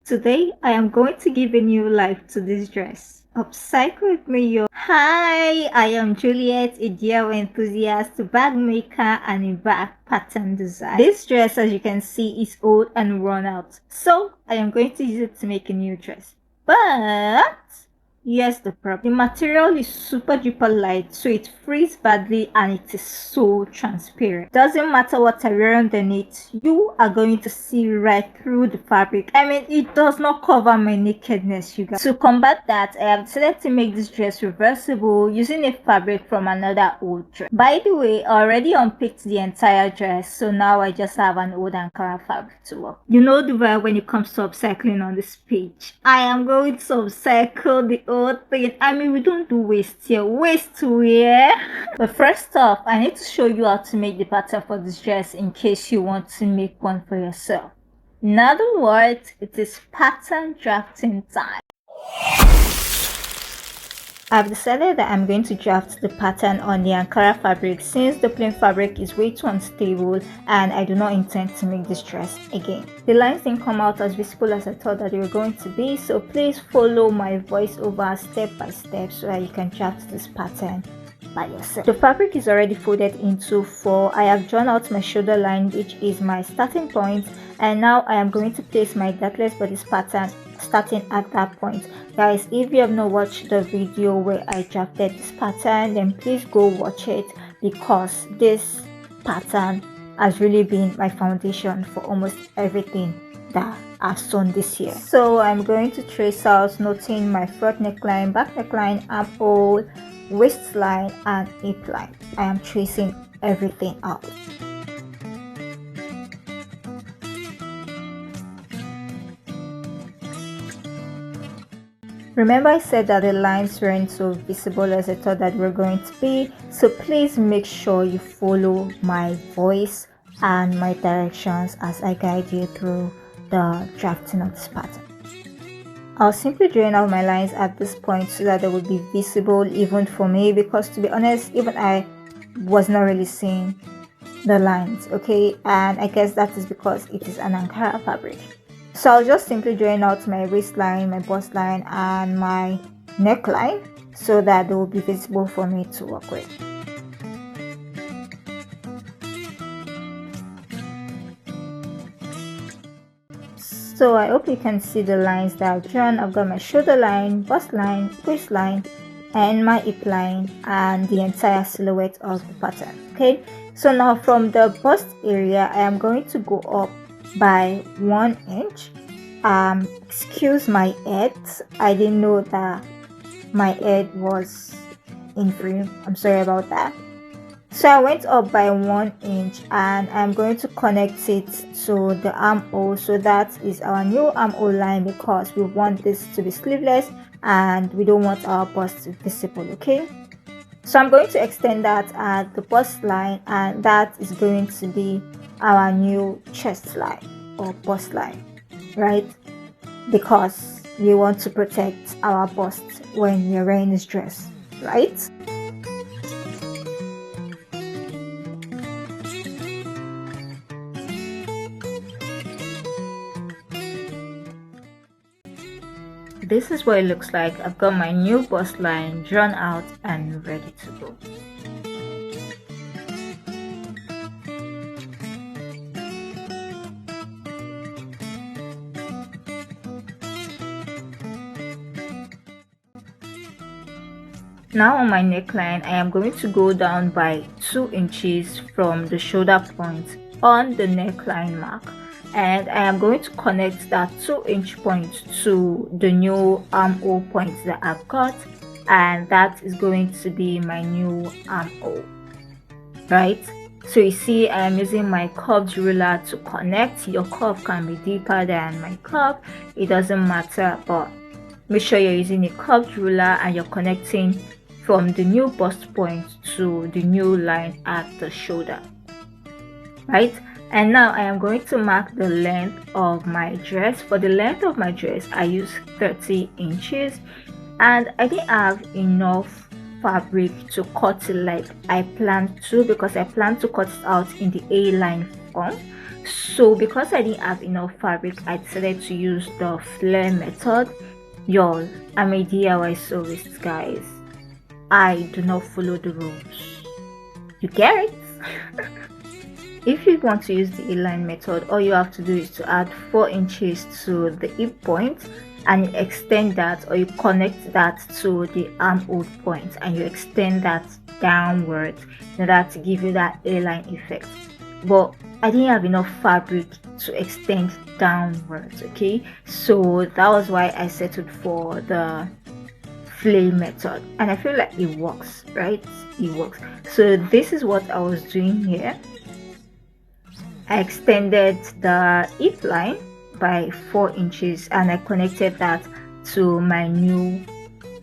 Today, I am going to give a new life to this dress. Upcycle with me, yo. Hi, I am Juliet, a DIY enthusiast, bag maker, and a bag pattern designer. This dress, as you can see, is old and worn out. So, I am going to use it to make a new dress. But here's the problem. The material is super duper light, so it frees badly and it is so transparent. Doesn't matter what I wear underneath, you are going to see right through the fabric. I mean, it does not cover my nakedness, you guys. To combat that, I have decided to make this dress reversible using a fabric from another old dress. By the way, I already unpicked the entire dress, so now I just have an old Ankara fabric to work. You know the vibe when it comes to upcycling on this page. I am going to upcycle the whole thing. I mean, we don't do waste here. Waste wear. But first off, I need to show you how to make the pattern for this dress in case you want to make one for yourself. In other words, it is pattern drafting time. I've decided that I'm going to draft the pattern on the Ankara fabric since the plain fabric is way too unstable and I do not intend to make this dress again. The lines didn't come out as visible as I thought that they were going to be, so please follow my voiceover step by step so that you can draft this pattern by yourself. The fabric is already folded into 4. I have drawn out my shoulder line, which is my starting point, and now I am going to place my dartless bodice pattern starting at that point. Guys, if you have not watched the video where I drafted this pattern, then please go watch it because this pattern has really been my foundation for almost everything that I've sewn this year. So I'm going to trace out, noting my front neckline, back neckline, armhole, waistline, and hip line. I am tracing everything out. Remember, I said that the lines weren't so visible as I thought that they were going to be, so please make sure you follow my voice and my directions as I guide you through the drafting of this pattern. I'll simply draw out my lines at this point so that they will be visible even for me, because to be honest, even I was not really seeing the lines, okay? And I guess that is because it is an Ankara fabric. So I'll just simply draw out my waistline, my bust line, and my neckline so that they will be visible for me to work with. So I hope you can see the lines that I've drawn. I've got my shoulder line, bust line, waistline, and my hip line, and the entire silhouette of the pattern. Okay, so now from the bust area, I am going to go up by 1 inch. Excuse my head, I didn't know that my head was in frame. I'm sorry about that. So I went up by 1 inch and I'm going to connect it to the armhole. So that is our new armhole line because we want this to be sleeveless and we don't want our bust visible, okay? So I'm going to extend that at the bust line, and that is going to be our new chest line or bust line, right? Because we want to protect our bust when we're wearing this dress, right? This is what it looks like. I've got my new bust line drawn out and ready to go. Now on my neckline, I am going to go down by 2 inches from the shoulder point on the neckline mark, and I am going to connect that 2-inch point to the new armhole point that I've got, and that is going to be my new armhole, right? So you see, I am using my curved ruler to connect. Your curve can be deeper than my curve, it doesn't matter, but make sure you're using a curved ruler and you're connecting from the new bust point to the new line at the shoulder, right? And now I am going to mark the length of my dress. For the length of my dress, I use 30 inches, and I didn't have enough fabric to cut it like I planned to, because I plan to cut it out in the A-line form. So because I didn't have enough fabric, I decided to use the flare method. Y'all, I'm a DIY sewist, guys. I do not follow the rules. You get it? If you want to use the A-line method, all you have to do is to add 4 inches to the hip point, and you extend that, or you connect that to the armhole point, and you extend that downwards in order to give you that A-line effect. But I didn't have enough fabric to extend downwards, okay? So that was why I settled for the flare method, and I feel like it works, right? It works. So this is what I was doing here. I extended the hip line by 4 inches, and I connected that to my new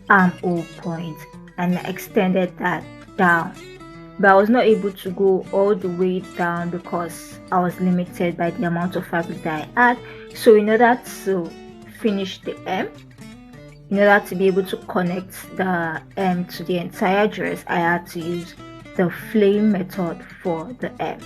armhole point, and I extended that down. But I was not able to go all the way down because I was limited by the amount of fabric that I had. So in order to finish the hem, in order to be able to connect the hem to the entire dress, I had to use the flare method for the hem.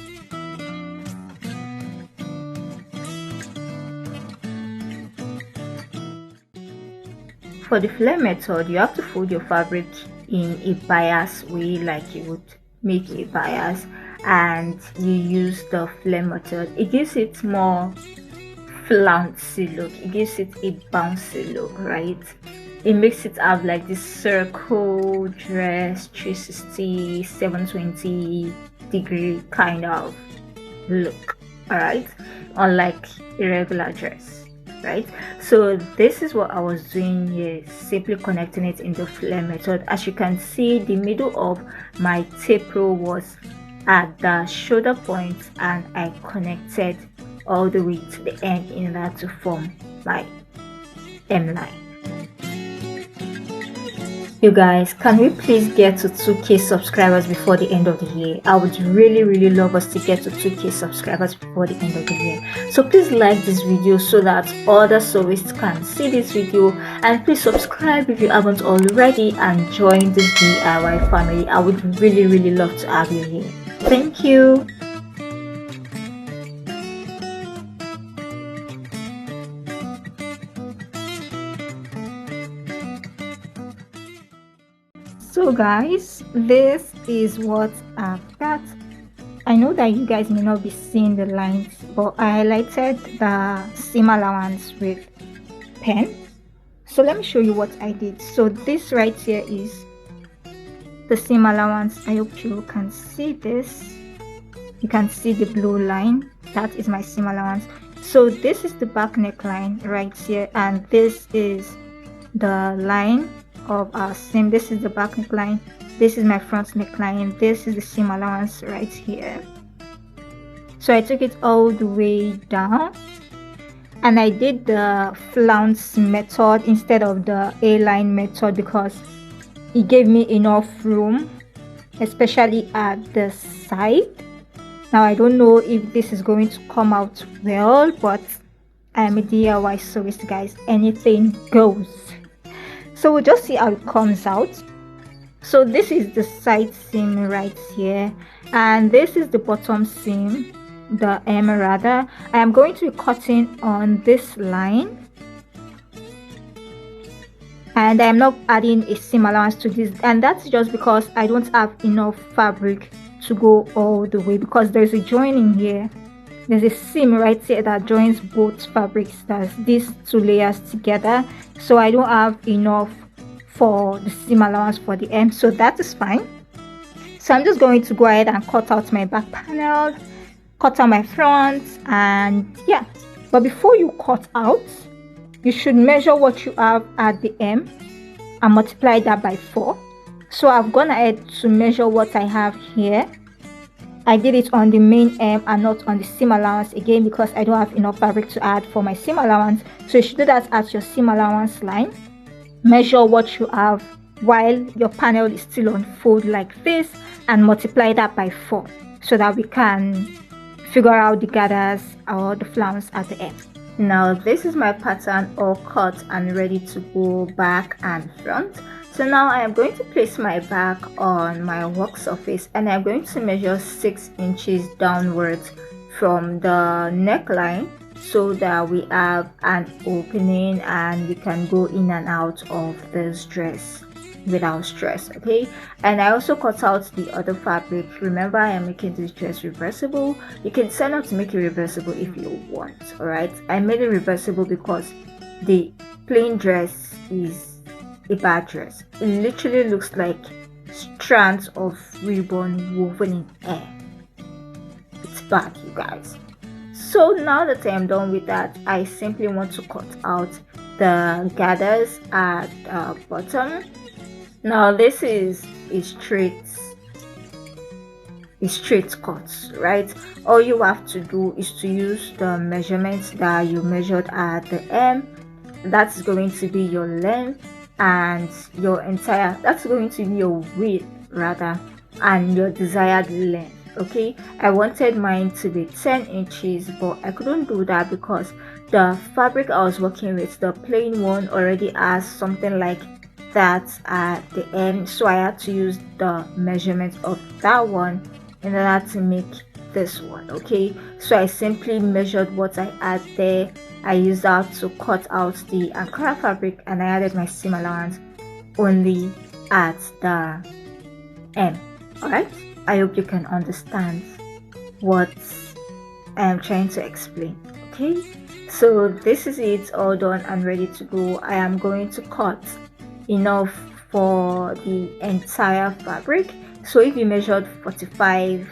For the flare method, you have to fold your fabric in a bias way, like you would make a bias, and you use the flare method. It gives it more flouncy look, it gives it a bouncy look, right? It makes it have like this circle dress, 360, 720 degree kind of look, all right, unlike a regular dress, right? So this is what I was doing here, simply connecting it in the flare method. As you can see, the middle of my tape roll was at the shoulder point, and I connected all the way to the end in order to form my hemline. You guys, can we please get to 2K subscribers before the end of the year? I would really love us to get to 2K subscribers before the end of the year. So please like this video so that other sewists can see this video, and please subscribe if you haven't already, and join this DIY family. I would really love to have you here. Thank you. So guys, this is what I've got. I know that you guys may not be seeing the lines, but I highlighted the seam allowance with pen. So let me show you what I did. So this right here is the seam allowance. I hope you can see this. You can see the blue line. That is my seam allowance. So this is the back neckline right here, and this is the line of our seam. This is the back neckline, this is my front neckline, this is the seam allowance right here. So I took it all the way down, and I did the flounce method instead of the A-line method because it gave me enough room, especially at the side. Now I don't know if this is going to come out well, but I'm a DIY sewist, guys. Anything goes. So we'll just see how it comes out. So this is the side seam right here, and this is the bottom seam, the hem rather. I am going to be cutting on this line, and I am not adding a seam allowance to this, and that's just because I don't have enough fabric to go all the way, because there's a joining here. There's a seam right here that joins both fabrics, that's these two layers together. So I don't have enough for the seam allowance for the hem, so that is fine. So I'm just going to go ahead and cut out my back panel, cut out my front, and yeah. But before you cut out, you should measure what you have at the hem and multiply that by 4. So I've gone ahead to measure what I have here. I did it on the main hem and not on the seam allowance again, because I don't have enough fabric to add for my seam allowance. So you should do that at your seam allowance line. Measure what you have while your panel is still on fold like this, and multiply that by 4 so that we can figure out the gathers or the flounce at the end. Now this is my pattern all cut and ready to go back and front. So now I am going to place my back on my work surface, and I'm going to measure 6 inches downwards from the neckline so that we have an opening and we can go in and out of this dress without stress. Okay, and I also cut out the other fabric. Remember, I am making this dress reversible. You can sign up to make it reversible if you want. All right, I made it reversible because the plain dress is a bad dress. It literally looks like strands of ribbon woven in air. It's bad, you guys. So now that I'm done with that, I simply want to cut out the gathers at the bottom. Now this is a straight cut, right? All you have to do is to use the measurements that you measured at the hem. That's going to be your length, and that's going to be your width rather, and your desired length. Okay, I wanted mine to be 10 inches, but I couldn't do that because the fabric I was working with, the plain one, already has something like that at the end, so I had to use the measurement of that one in order to make this one. Okay, so I simply measured what I had there. I used that to cut out the Ankara fabric, and I added my seam allowance only at the end. All right, I hope you can understand what I am trying to explain. Okay, so this is it, all done and ready to go. I am going to cut enough for the entire fabric. So if you measured 45,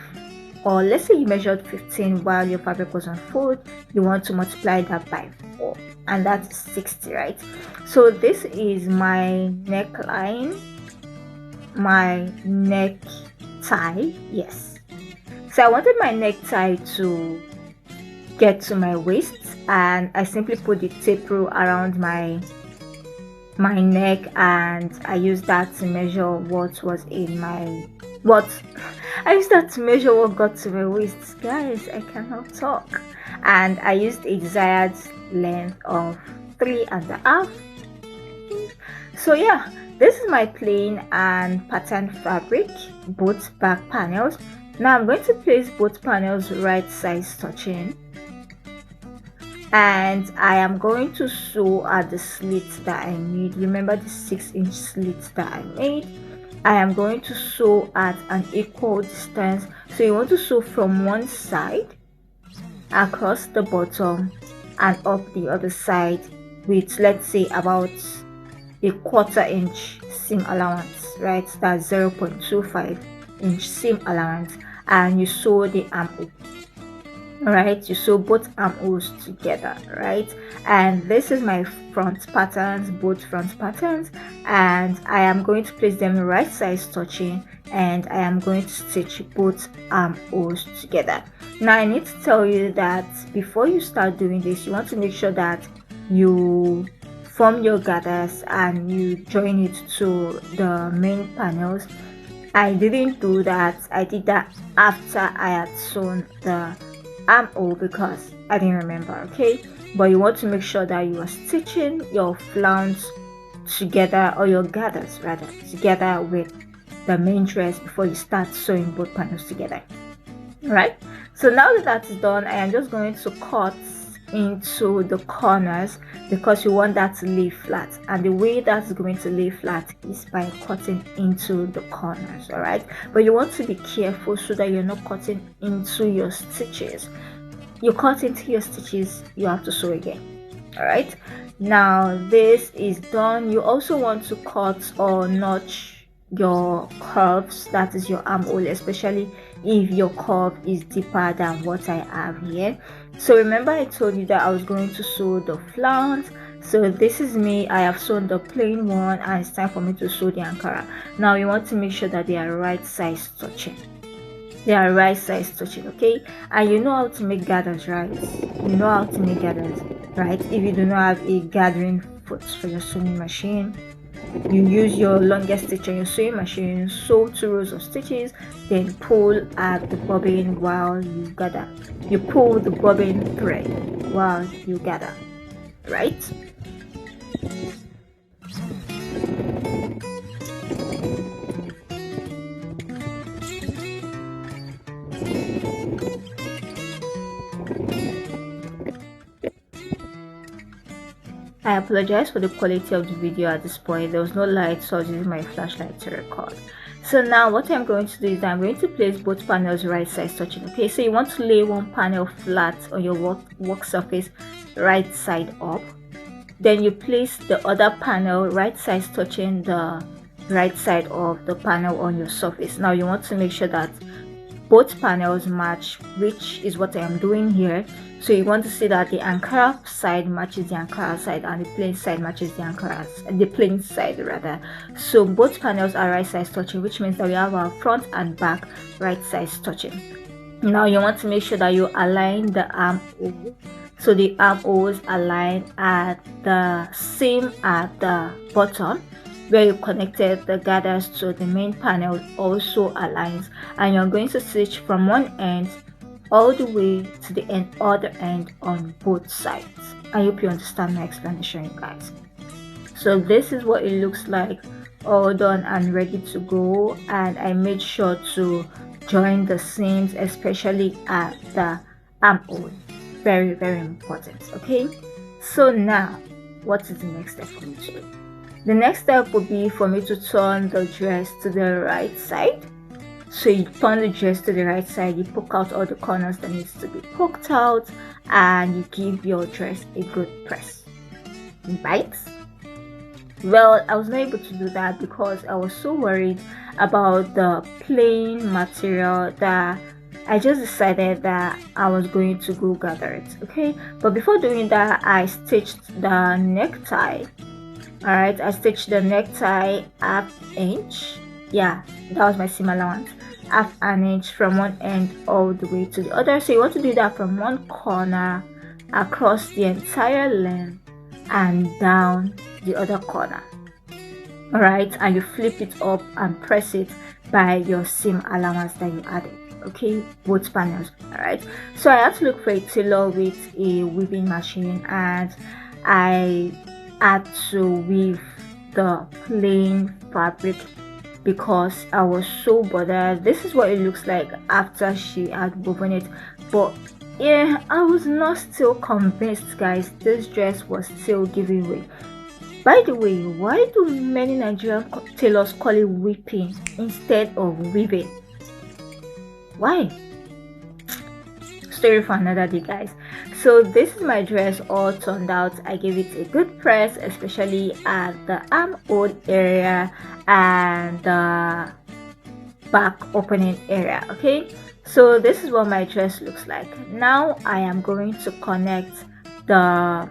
or let's say you measured 15 while your fabric was on fold, you want to multiply that by 4, and that's 60, right? So this is my neckline, my necktie. Yes, so I wanted my necktie to get to my waist, and I simply put the tape rule around my neck, and I used that to measure what was in my I used that to measure what got to my waist. Guys, I cannot talk. And I used a desired length of 3.5. So yeah, this is my plain and pattern fabric, both back panels. Now I'm going to place both panels right sides touching, and I am going to sew at the slits that I made. Remember the 6-inch slits that I made? I am going to sew at an equal distance. So you want to sew from one side across the bottom and up the other side with, let's say, about a 1/4 inch seam allowance, right? That's 0.25 inch seam allowance, and you sew the armhole. All right, you sew both armholes together, right? And this is my front patterns, both front patterns, and I am going to place them right sides touching, and I am going to stitch both armholes together. Now I need to tell you that before you start doing this, you want to make sure that you form your gathers and you join it to the main panels. I didn't do that. I did that after I had sewn the armhole because I didn't remember. Okay, but you want to make sure that you are stitching your flounce together, or your gathers rather, together with the main dress before you start sewing both panels together. Right, so now that that's done, I am just going to cut into the corners because you want that to lay flat, and the way that's going to lay flat is by cutting into the corners. All right, but you want to be careful so that you're not cutting into your stitches. You cut into your stitches, you have to sew again. All right, now this is done. You also want to cut or notch your curves, that is your armhole, especially if your curve is deeper than what I have here. So remember I told you that I was going to sew the flounce. So this is me. I have sewn the plain one, and it's time for me to sew the Ankara. Now you want to make sure that they are right sides touching. They are right sides touching, okay? And you know how to make gathers, right? You know how to make gathers, right? If you do not have a gathering foot for your sewing machine, you use your longest stitch on your sewing machine, sew 2 rows of stitches, then pull at the bobbin while you gather. You pull the bobbin thread while you gather, right? I apologize for the quality of the video at this point. There was no light, so I was using my flashlight to record. So now what I'm going to do is I'm going to place both panels right sides touching. Okay, so you want to lay one panel flat on your work surface, right side up. Then you place the other panel right sides touching the right side of the panel on your surface. Now you want to make sure that both panels match, which is what I am doing here. So you want to see that the Ankara side matches the Ankara side and the plain side matches the plain side rather. So both panels are right sides touching, which means that we have our front and back right sides touching. Now you want to make sure that you align the armhole. So the armholes align at the same at the bottom. Where you connected the gathers to the main panel also aligns, and you're going to stitch from one end all the way to the other end on both sides. I hope you understand my explanation, you guys. So this is what it looks like, all done and ready to go. And I made sure to join the seams, especially at the armhole. Very, very important. Okay, so now what is the next step for me to do? The next step would be for me to turn the dress to the right side. So you turn the dress to the right side, you poke out all the corners that needs to be poked out, and you give your dress a good press. Right? Well, I was not able to do that because I was so worried about the plain material that I just decided that I was going to go gather it. Okay, but before doing that, I stitched the necktie. Alright, I stitched the necktie half inch. Yeah, that was my seam allowance, half an inch from one end all the way to the other. So you want to do that from one corner across the entire length and down the other corner. Alright, and you flip it up and press it by your seam allowance that you added. Okay, both panels. Alright, so I had to look for a tailor with a weaving machine, and I had to weave the plain fabric because I was so bothered. This is what it looks like after she had woven it, but yeah, I was not still convinced, guys. This dress was still giving way. By the way, why do many Nigerian tailors call it whipping instead of weaving? Why? Story for another day, guys. So this is my dress all turned out. I gave it a good press, especially at the armhole area and the back opening area. Okay, so this is what my dress looks like. Now I am going to connect the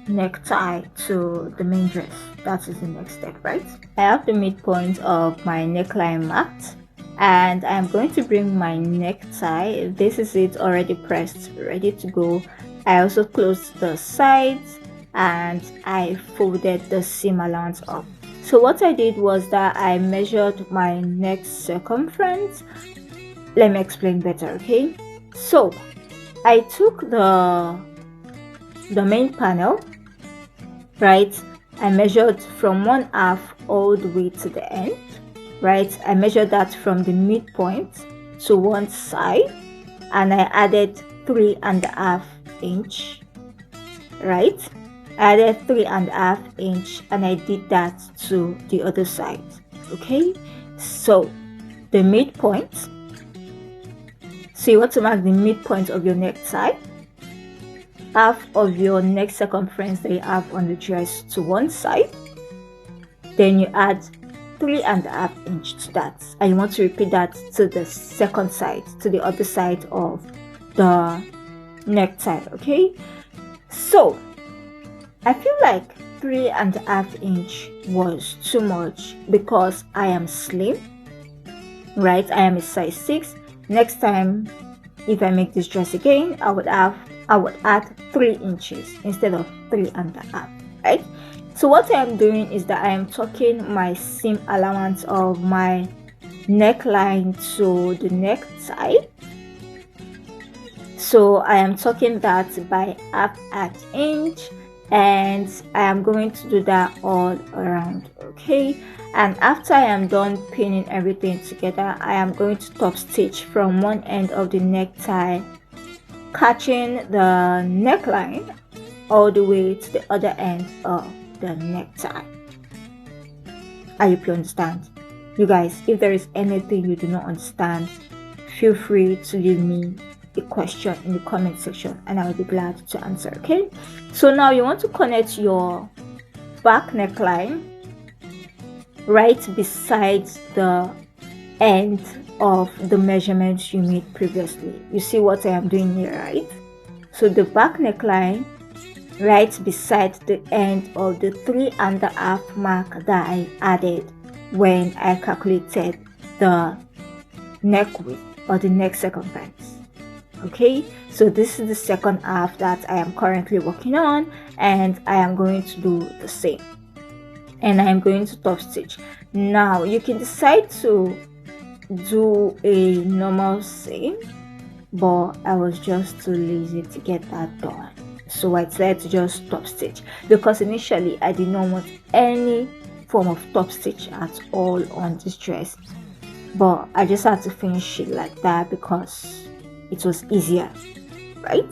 necktie to the main dress. That is the next step, right? I have the midpoint of my neckline marked, and I'm going to bring my necktie. This is it, already pressed, ready to go. I also closed the sides and I folded the seam allowance up. So what I did was that I measured my neck circumference. Let me explain better. Okay, so I took the main panel, right? I measured from 1/2 all the way to the end, right? I measured that from the midpoint to one side, and I added 3.5 inch, right? I added 3.5 inch, and I did that to the other side. Okay, so the midpoint, so you want to mark the midpoint of your necktie, half of your neck circumference that you have on the dress to one side, then you add 3.5 inch to that, and you want to repeat that to the second side, to the other side of the necktie. Okay, so I feel like 3.5 inch was too much because I am slim, right? I am a size 6. Next time if I make this dress again, I would add 3 inches instead of 3.5, right? So what I am doing is that I am tucking my seam allowance of my neckline to the necktie. So I am tucking that by 1/2 inch, and I am going to do that all around. Okay, and after I am done pinning everything together, I am going to top stitch from one end of the necktie, catching the neckline, all the way to the other end of the necktie. I hope you understand. You guys, if there is anything you do not understand, feel free to leave me a question in the comment section and I will be glad to answer. Okay, so now you want to connect your back neckline right beside the end of the measurements you made previously. You see what I am doing here, right? So the back neckline right beside the end of the 3.5 mark that I added when I calculated the neck width or the neck circumference. Okay, so this is the second half that I am currently working on, and I am going to do the same, and I am going to top stitch. Now you can decide to do a normal seam, but I was just too lazy to get that done, so I decided to just top stitch, because initially I did not want any form of top stitch at all on this dress, but I just had to finish it like that because it was easier, right?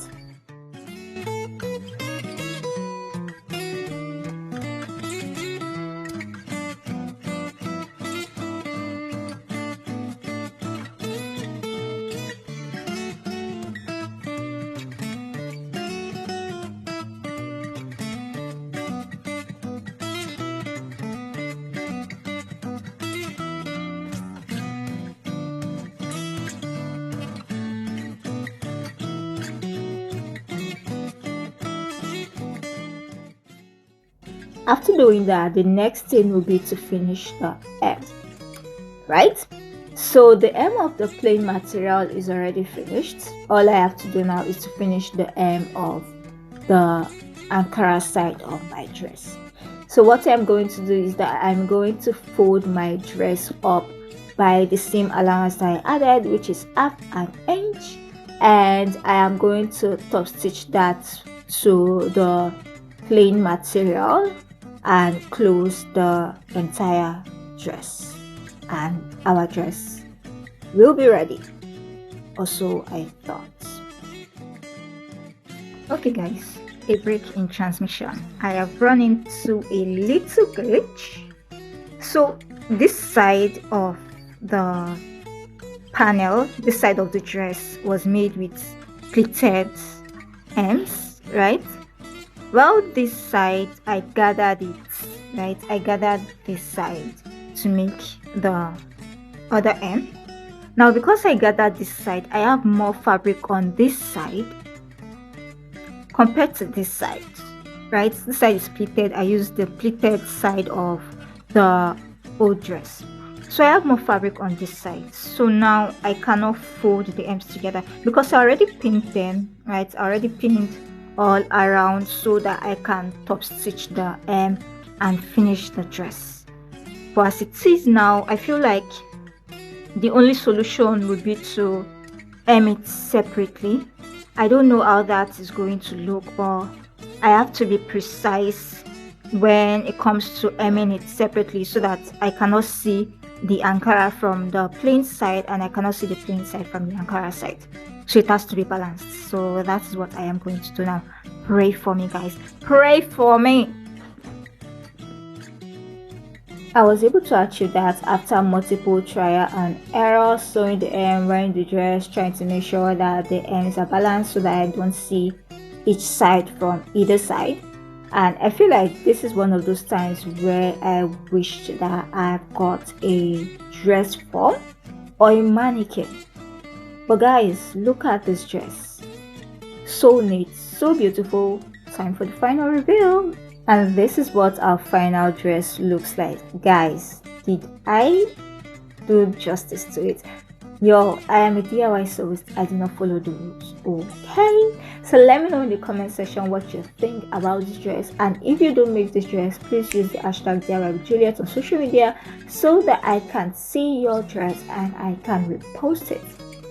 After doing that, the next thing will be to finish the hem, right? So the hem of the plain material is already finished. All I have to do now is to finish the hem of the Ankara side of my dress. So what I'm going to do is that I'm going to fold my dress up by the seam allowance that I added, which is 1/2 inch, and I am going to top stitch that to the plain material and close the entire dress, and our dress will be ready, or so I thought. Okay guys, a break in transmission. I have run into a little glitch. So this side of the panel, this side of the dress was made with pleated ends, right? Well, this side I gathered it, right? I gathered this side to make the other end. Now because I gathered this side, I have more fabric on this side compared to this side, right? This side is pleated. I used the pleated side of the old dress, so I have more fabric on this side. So now I cannot fold the ends together because I already pinned them, right? I already pinned all around so that I can top stitch the hem and finish the dress. But as it is now, I feel like the only solution would be to hem it separately. I don't know how that is going to look, but I have to be precise when it comes to hemming it separately so that I cannot see the Ankara from the plain side and I cannot see the plain side from the Ankara side. So it has to be balanced. So that is what I am going to do now. Pray for me, guys. Pray for me. I was able to achieve that after multiple trial and error, sewing the hem, wearing the dress, trying to make sure that the ends are balanced so that I don't see each side from either side. And I feel like this is one of those times where I wish that I got a dress form or a mannequin. But guys, look at this dress. So neat, so beautiful. Time for the final reveal. And this is what our final dress looks like. Guys, did I do justice to it? Yo, I am a DIY sewist. I did not follow the rules. Okay, so let me know in the comment section what you think about this dress, and if you don't make this dress, please use the hashtag DIY with Juliet on social media so that I can see your dress and I can repost it.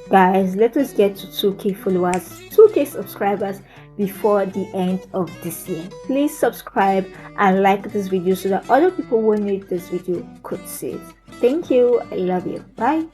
Guys, let us get to 2k followers, 2k subscribers before the end of this year. Please subscribe and like this video so that other people who need this video could see it. Thank you. I love you. Bye.